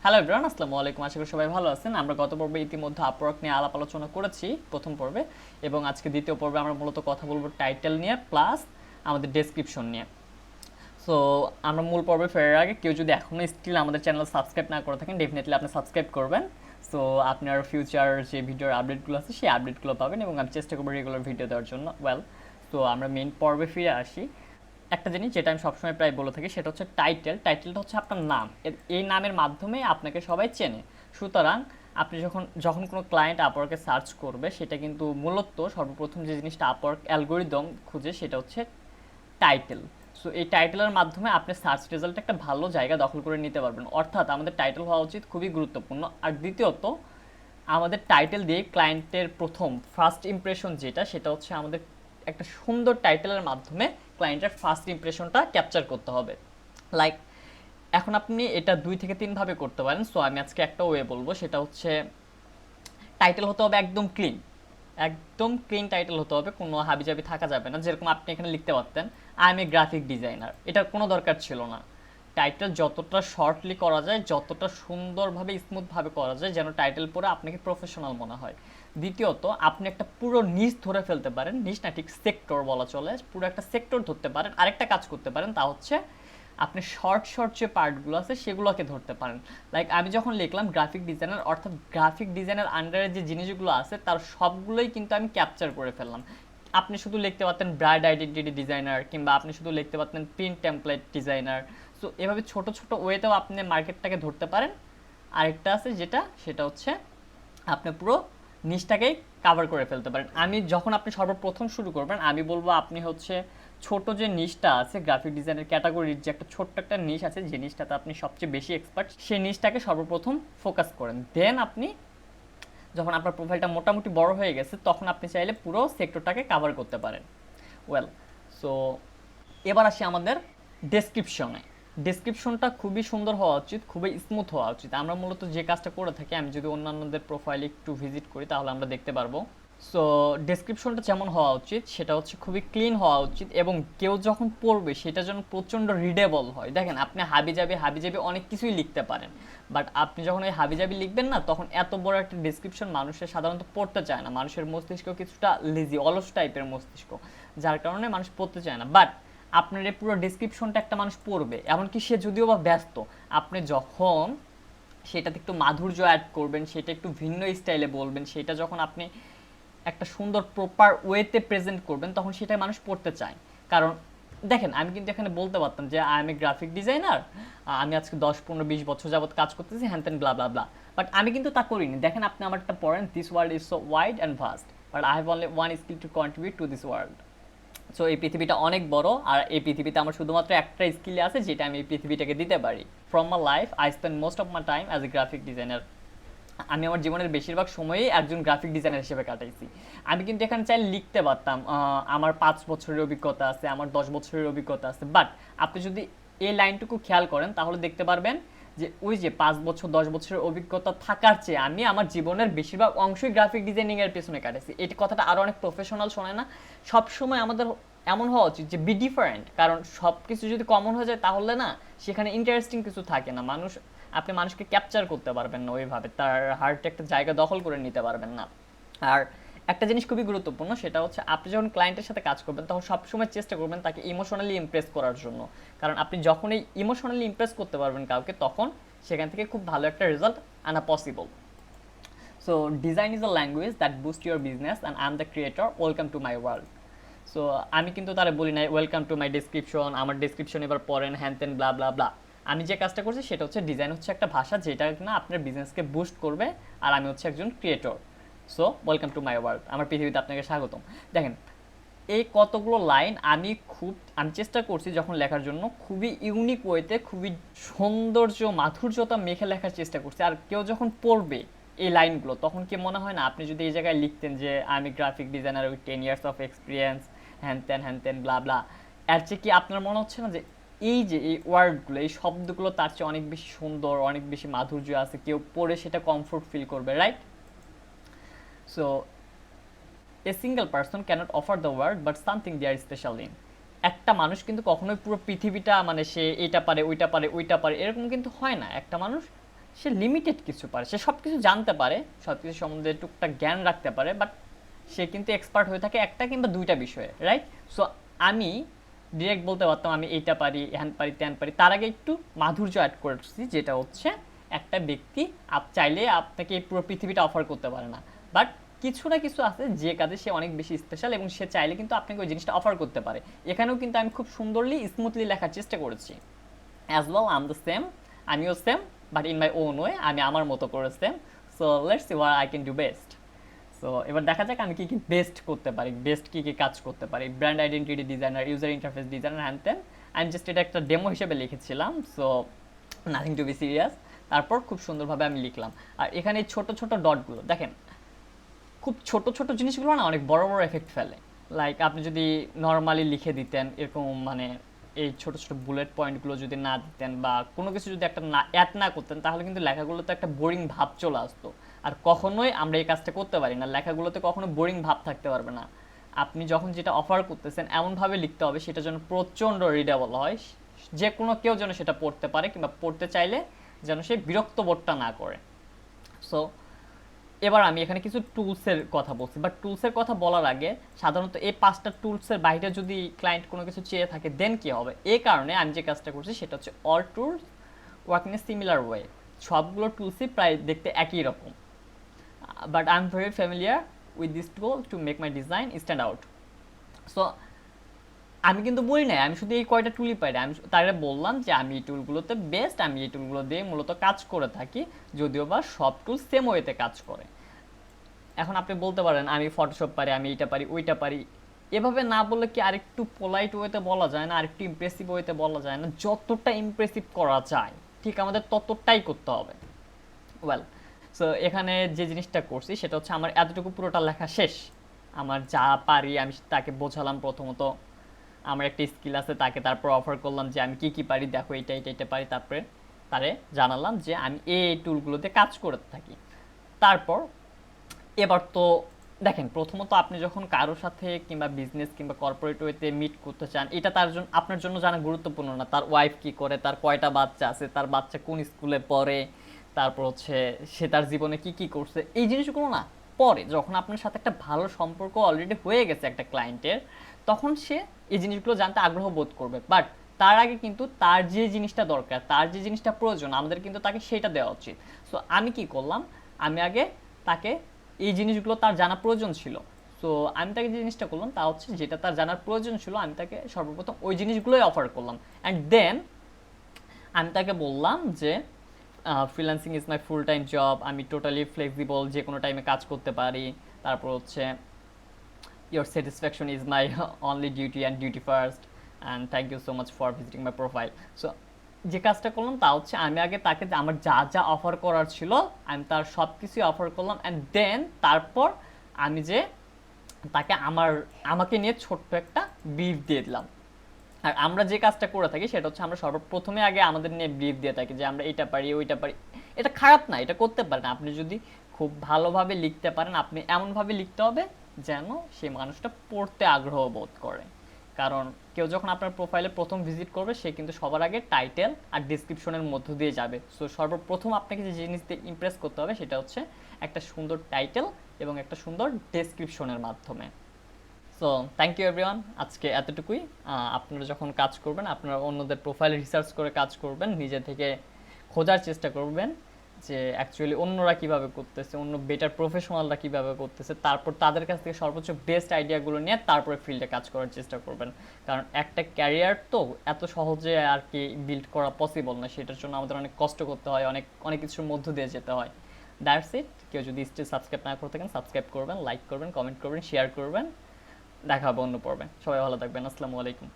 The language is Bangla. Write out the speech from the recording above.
হ্যালো এভরিওয়ান, আসসালামু আলাইকুম। আশা করি সবাই ভালো আছেন। আমরা গত পর্বে ইতিমধ্যে আপওয়ার্ক নিয়ে আলাপ আলোচনা করেছি প্রথম পর্বে, এবং আজকে দ্বিতীয় পর্বে আমরা মূলত কথা বলবো টাইটেল নিয়ে প্লাস আমাদের ডেসক্রিপশন নিয়ে। সো আমরা মূল পর্বে ফেরার আগে কেউ যদি এখনও স্টিল আমাদের চ্যানেল সাবস্ক্রাইব না করে থাকেন, ডেফিনেটলি আপনি সাবস্ক্রাইব করবেন। সো আপনার ফিউচার যে ভিডিওর আপডেটগুলো আছে সেই আপডেটগুলো পাবেন, এবং আমি চেষ্টা করবো রেগুলার ভিডিও দেওয়ার জন্য। তো আমরা মেইন পর্বে ফিরে আসি। একটা জিনিস যেটা আমি সবসময় প্রায় বলে থাকি সেটা হচ্ছে টাইটেলটা হচ্ছে আপনার নাম। এই নামের মাধ্যমে আপনাকে সবাই চেনে। সুতরাং আপনি যখন যখন কোনো ক্লায়েন্ট আপওয়ার্কে সার্চ করবে, সেটা কিন্তু মূলত সর্বপ্রথম যে জিনিসটা আপওয়ার্ক অ্যালগোরিদম খুঁজে সেটা হচ্ছে টাইটেল। সো এই টাইটেলের মাধ্যমে আপনি সার্চ রেজাল্টে একটা ভালো জায়গা দখল করে নিতে পারবেন। অর্থাৎ আমাদের টাইটেল হওয়া উচিত খুবই গুরুত্বপূর্ণ। আর দ্বিতীয়ত, আমাদের টাইটেল দিয়ে ক্লায়েন্টের ফার্স্ট ইমপ্রেশন যেটা, সেটা হচ্ছে আমাদের একটা সুন্দর টাইটেলের মাধ্যমে ক্লায়েন্টের ফার্স্ট ইমপ্রেশনটা ক্যাপচার করতে হবে। লাইক এখন আপনি এটা 2 থেকে 3 ভাবে করতে পারেন। সো আমি আজকে একটা ওয়ে বলবো, সেটা হচ্ছে টাইটেল হতে হবে একদম ক্লিন টাইটেল হতে হবে, কোনো হাবিজাবি থাকা যাবে না। যেরকম আপনি এখানে লিখতে পারতেন I M A graphic designer, এটার কোনো দরকার ছিল না। টাইটেল যতটা শর্টলি করা যায়, যতটা সুন্দরভাবে স্মুথভাবে করা যায়, যেন টাইটেল পরে আপনাকে প্রফেশনাল মনে হয়। দ্বিতীয়ত, আপনি একটা পুরো নিচ ধরে ফেলতে পারেন, নিচ না ঠিক সেক্টর বলা চলে, পুরো একটা সেক্টর ধরতে পারেন। আরেকটা কাজ করতে পারেন, তা হচ্ছে আপনি শর্ট যে পার্টগুলো আছে সেগুলোকে ধরতে পারেন। লাইক আমি যখন লিখলাম গ্রাফিক ডিজাইনার, অর্থাৎ গ্রাফিক ডিজাইনার আন্ডারে যে জিনিসগুলো আছে তার সবগুলোই কিন্তু আমি ক্যাপচার করে ফেললাম। আপনি শুধু লিখতে পারতেন ব্র্যান্ড আইডেন্টিটি ডিজাইনার, কিংবা আপনি শুধু লিখতে পারতেন প্রিন্ট টেমপ্লেট ডিজাইনার। সো এভাবে ছোট ওয়েতেও আপনি মার্কেটটাকে ধরতে পারেন। আরেকটা আছে সেটা হচ্ছে আপনি পুরো নিচটাকেই কাভার করে ফেলতে পারেন। যখন আপনি সর্বপ্রথম শুরু করবেন, আমি বলবো আপনি হচ্ছে ছোট যে নিশটা আছে গ্রাফিক ডিজাইনের ক্যাটাগরির, যে একটা ছোট্ট একটা নিশ আছে, যে নিশটাতে আপনি সবচেয়ে বেশি এক্সপার্ট, সেই নিশটাকে সর্বপ্রথম ফোকাস করেন। দেন আপনি যখন আপনার প্রোফাইলটা মোটামুটি বড় হয়ে গেছে, তখন আপনি চাইলে পুরো সেক্টরটাকে কাভার করতে পারেন। সো এবার আসি আমাদের ডেসক্রিপশনে। ডেসক্রিপশনটা খুবই সুন্দর হওয়া উচিত, খুবই স্মুথ হওয়া উচিত। আমরা মূলত যে কাজটা করে থাকি, আমি যদি অন্যান্যদের প্রোফাইলে একটু ভিজিট করি তাহলে আমরা দেখতে পারবো। সো ডেসক্রিপশনটা যেমন হওয়া উচিত সেটা হচ্ছে খুবই ক্লিন হওয়া উচিত, এবং কেউ যখন পড়বে সেটা যেন প্রচণ্ড রিডেবল হয়। দেখেন, আপনি হাবিজাবি অনেক কিছুই লিখতে পারেন, বাট আপনি যখন ওই হাবিজাবি লিখবেন না, তখন এত বড় একটা ডেসক্রিপশন মানুষের সাধারণত পড়তে চায় না। মানুষের মস্তিষ্ক কিছুটা লেজি, অলস টাইপের মস্তিষ্ক, যার কারণে মানুষ পড়তে চায় না। বাট আপনার এই পুরো ডেসক্রিপশনটা একটা মানুষ পড়বে, এমনকি সে যদিও বা ব্যস্ত। আপনি যখন সেটাতে একটু মাধুর্য অ্যাড করবেন, সেটা একটু ভিন্ন স্টাইলে বলবেন, সেটা যখন আপনি একটা সুন্দর প্রপার ওয়েতে প্রেজেন্ট করবেন, তখন সেটাই মানুষ পড়তে চায়। কারণ দেখেন, আমি কিন্তু এখানে বলতে পারতাম যে I M A graphic designer, আমি আজকে 10 15 20 বছর যাবত কাজ করতেছি, হ্যান তেন ব্লা ব্লা ব্লা। বাট আমি কিন্তু তা করিনি। দেখেন, আপনি আমারটা পড়েন, this world is so wide and vast, but I have only one skill to contribute to this world. So এই পৃথিবীটা অনেক বড়, আর এই পৃথিবীতে আমার শুধুমাত্র একটা স্কিল আছে যেটা আমি এই পৃথিবীটাকে দিতে পারি। From my life I spend most of my time as a graphic designer. আমি আমার জীবনের বেশিরভাগ সময়ই একজন গ্রাফিক ডিজাইনার হিসেবে কাটাইছি। আমি কিন্তু এখানে চাইলে লিখতে পারতাম আমার 5 বছরের অভিজ্ঞতা আছে, আমার 10 বছরের অভিজ্ঞতা আছে। বাট আপনি যদি এই লাইনটুকু খেয়াল করেন তাহলে দেখতে পারবেন যে ওই যে 5 বছর 10 বছরের অভিজ্ঞতা থাকার চেয়ে আমি আমার জীবনের বেশিরভাগ অংশই গ্রাফিক ডিজাইনিংয়ের পেছনে কাটাইছি। এই কথাটা আরও অনেক প্রফেশনাল শোনায় না? সবসময় আমাদের এমন হওয়া উচিত যে বি ডিফারেন্ট, কারণ সব কিছু যদি কমন হয়ে যায় তাহলে না সেখানে ইন্টারেস্টিং কিছু থাকে না। আপনি মানুষকে ক্যাপচার করতে পারবেন না ওইভাবে, তার হার্টে একটা জায়গা দখল করে নিতে পারবেন না। আর একটা জিনিস খুবই গুরুত্বপূর্ণ, সেটা হচ্ছে আপনি যখন ক্লায়েন্টের সাথে কাজ করবেন তখন সবসময় চেষ্টা করবেন তাকে ইমোশনালি ইমপ্রেস করার জন্য। কারণ আপনি যখন এই ইমোশনালি ইমপ্রেস করতে পারবেন কাউকে, তখন সেখান থেকে খুব ভালো একটা রেজাল্ট আনা possible. So design is a language that boost your business and I am the creator, welcome to my world. So আমি কিন্তু তারা বলি নাই ওয়েলকাম টু মাই ডেসক্রিপশন, আমার ডেসক্রিপশন এবার পড়েন, হ্যান তেন ব্লা ব্লা ব্লা। আমি যে কাজটা করছি সেটা হচ্ছে ডিজাইন হচ্ছে একটা ভাষা যেটা কিনা আপনার বিজনেসকে বুস্ট করবে, আর আমি হচ্ছে একজন creator. So welcome to my world, আমার পৃথিবীতে আপনাকে স্বাগতম। দেখেন, এই কতগুলো লাইন আমি চেষ্টা করছি যখন লেখার জন্য খুবই ইউনিক ওয়েতে, খুবই সৌন্দর্য মাধুর্যতা মেখে লেখার চেষ্টা করছি। আর কেউ যখন পড়বে এই লাইনগুলো, তখন কি মনে হয় না আপনি যদি এই জায়গায় লিখতেন যে আমি graphic designer with 10 years of experience, হ্যান তেন ব্লা ব্লা, এর চেয়ে কি আপনার মনে হচ্ছে না যে এই ওয়ার্ডগুলো, এই শব্দগুলো তার চেয়ে অনেক বেশি সুন্দর, অনেক বেশি মাধুর্য আছে, কেউ পড়ে সেটা কমফোর্ট ফিল করবে, right? So a single person cannot offer the world but something they are special in. একটা মানুষ কিন্তু কখনোই পুরো পৃথিবীটা, মানে সে এটা পারে ওইটা পারে এরকম কিন্তু হয় না। একটা মানুষ সে লিমিটেড কিছু পারে, সে সব কিছু জানতে পারে, সব কিছু সম্বন্ধে টুকটাক জ্ঞান রাখতে পারে, বাট সে কিন্তু এক্সপার্ট হয়ে থাকে একটা কিংবা দুইটা বিষয়ে, রাইট? সো আমি ডিরেক্ট বলতে পারতাম আমি এইটা পারি, হ্যান পারি, ত্যান পারি। তার আগে একটু মাধুর্য অ্যাড করেছি, যেটা হচ্ছে একটা ব্যক্তি চাইলে আপনাকে এই পুরো পৃথিবীটা অফার করতে পারে না, বাট কিছু না কিছু আছে যে কাজে সে অনেক বেশি স্পেশাল এবং সে চাইলে কিন্তু আপনাকে ওই জিনিসটা অফার করতে পারে। এখানেও কিন্তু আমি খুব সুন্দরলি স্মুথলি লেখার চেষ্টা করেছি। As well I am the same, আমিও same, but in my own way, আমি আমার মতো করে same. So let's see what I can do best. So এবার দেখা যাক আমি কী কী বেস্ট করতে পারি, বেস্ট কী কী কাজ করতে পারি। Brand identity designer, user interface designer, হ্যান তেন। আমি জাস্ট এটা একটা ডেমো হিসেবে লিখেছিলাম, so nothing to be serious. তারপর খুব সুন্দরভাবে আমি লিখলাম। আর এখানে ছোট ছোট ডটগুলো দেখেন, খুব ছোট ছোট জিনিসগুলো না অনেক বড় বড় এফেক্ট ফেলে। লাইক আপনি যদি নর্মালি লিখে দিতেন এরকম, মানে এই ছোট ছোট বুলেট পয়েন্টগুলো যদি না দিতেন বা কোনো কিছু যদি একটা না অ্যাড না করতেন, তাহলে কিন্তু লেখাগুলোতে একটা বোরিং ভাব চলে আসতো। আর কখনোই আমরা এই কাজটা করতে পারি না, লেখাগুলোতে কখনো বোরিং ভাব থাকতে পারবে না। আপনি যখন যেটা অফার করতেছেন এমনভাবে লিখতে হবে সেটা যেন প্রচণ্ড রিডেবল হয়, যে কোনো কেউ যেন সেটা পড়তে পারে, কিংবা পড়তে চাইলে যেন সে বিরক্ত বোধটা না করে। সো এবার আমি এখানে কিছু টুলসের কথা বলছি, বাট টুলসের কথা বলার আগে সাধারণত এই 5টা টুলসের বাইরে যদি ক্লায়েন্ট কোনো কিছু চেয়ে থাকে দেন কী হবে, এই কারণে আমি যে কাজটা করছি সেটা হচ্ছে all tools work in a similar way. সবগুলো টুলসই প্রায় দেখতে একই রকম, but I am very familiar with this tool to make my design stand out. So আমি কিন্তু বলি নাই আমি শুধু এই কয়টা টুলই পাই, আমি তারা বললাম যে আমি এই টুলগুলোতে বেস্ট, আমি এই টুলগুলো দিয়ে মূলত কাজ করে থাকি, যদিও বা সব টুল সেম ওয়েতে কাজ করে। এখন আপনি বলতে পারেন আমি ফটোশপ পারি, আমি এইটা পারি, ওইটা পারি। এভাবে না বললে কি আরেকটু পোলাইট ওয়েতে বলা যায় না, আরেকটু ইমপ্রেসিভ ওয়েতে বলা যায় না? যতটা ইমপ্রেসিভ করা যায় ঠিক আমাদের ততটাই করতে হবে। ওয়েল, সো এখানে যে জিনিসটা করছি সেটা হচ্ছে আমার এতটুকু পুরোটা লেখা শেষ। আমার যা পারি আমি তাকে বোঝালাম প্রথমত আমার একটা স্কিল আছে তাকে, তারপর অফার করলাম যে আমি কি কি পারি, দেখো এটা এটা এটা পারি, তারপরে তারে জানালাম যে আমি এই টুলগুলোতে কাজ করে থাকি। তারপর এবার তো দেখেন, প্রথমত আপনি যখন কারোর সাথে কিংবা বিজনেস কিংবা কর্পোরেট ওয়েতে মিট করতে চান, এটা তার জন্য আপনার জন্য জানা গুরুত্বপূর্ণ না তার ওয়াইফ কি করে, তার কয়টা বাচ্চা আছে, তার বাচ্চা কোন স্কুলে পড়ে, তারপর হচ্ছে সে তার জীবনে কি কি করছে, এই জিনিসগুলো না পরে যখন আপনার সাথে একটা ভালো সম্পর্ক অলরেডি হয়ে গেছে একটা ক্লায়েন্টের, তখন সে এই জিনিসগুলো জানতে আগ্রহ বোধ করবে। বাট তার আগে কিন্তু তার যে জিনিসটা দরকার, তার যে জিনিসটা প্রয়োজন, আমাদের কিন্তু তাকে সেটা দেওয়া উচিত। সো আমি কি করলাম, আমি আগে তাকে এই জিনিসগুলো তার জানা প্রয়োজন ছিল, সো আমি তাকে যে জিনিসটা করলাম তা হচ্ছে যেটা তার জানার প্রয়োজন ছিল আমি তাকে সর্বপ্রথম ওই জিনিসগুলোই অফার করলাম। অ্যান্ড দেন আমি তাকে বললাম যে freelancing is my full time job, আমি টোটালি ফ্লেক্সিবল, যে কোনো টাইমে কাজ করতে পারি। তারপর হচ্ছে your satisfaction is my only duty and duty first, and thank you so much for visiting my profile. So যে কাজটা করলাম তা হচ্ছে আমি আগে তাকে আমার যা যা অফার করার ছিল আমি তার সব কিছুই অফার করলাম। অ্যান্ড দেন তারপর আমি যে তাকে আমাকে নিয়ে ছোট্ট একটা ব্রিফ দিয়ে দিলাম। আর আমরা যে কাজটা করে থাকি সেটা হচ্ছে আমরা সর্বপ্রথমে আগে আমাদের নিয়ে ব্রিফ দিয়ে থাকি যে আমরা এটা পারি ওইটা পারি। এটা খারাপ না, এটা করতে পারেন আপনি যদি খুব ভালোভাবে লিখতে পারেন। আপনি এমনভাবে লিখতে হবে যেন সেই মানুষটা পড়তে আগ্রহ বোধ করে, কারণ কেউ যখন আপনার প্রোফাইলে প্রথম ভিজিট করবে সে কিন্তু সবার আগে টাইটেল আর ডিসক্রিপশনের মধ্য দিয়ে যাবে। সো সর্বপ্রথম আপনাকে যে জিনিস দিয়ে ইমপ্রেস করতে হবে সেটা হচ্ছে একটা সুন্দর টাইটেল এবং একটা সুন্দর ডেসক্রিপশনের মাধ্যমে। সো থ্যাংক ইউ এভরিওয়ান, আজকে এতটুকুই। আপনারা যখন কাজ করবেন আপনারা অন্যদের প্রোফাইলে রিসার্চ করে কাজ করবেন, নিজে থেকে খোঁজার চেষ্টা করবেন যে অ্যাকচুয়ালি অন্যরা কীভাবে করতেছে, অন্য বেটার প্রফেশনালরা কীভাবে করতেছে, তারপর তাদের কাছ থেকে সর্বোচ্চ বেস্ট আইডিয়াগুলো নিয়ে তারপরে ফিল্ডে কাজ করার চেষ্টা করবেন। কারণ একটা ক্যারিয়ার তো এত সহজে আর কি বিল্ড করা পসিবল না, সেটার জন্য আমাদের অনেক কষ্ট করতে হয়, অনেক অনেক কিছুর মধ্য দিয়ে যেতে হয়। That's it. কেউ যদি স্টিল সাবস্ক্রাইব না করে থাকেন সাবস্ক্রাইব করবেন, লাইক করবেন, কমেন্ট করবেন, শেয়ার করবেন। দেখা হবে অন্য পর্বে। সবাই ভালো থাকবেন। আসসালামু আলাইকুম।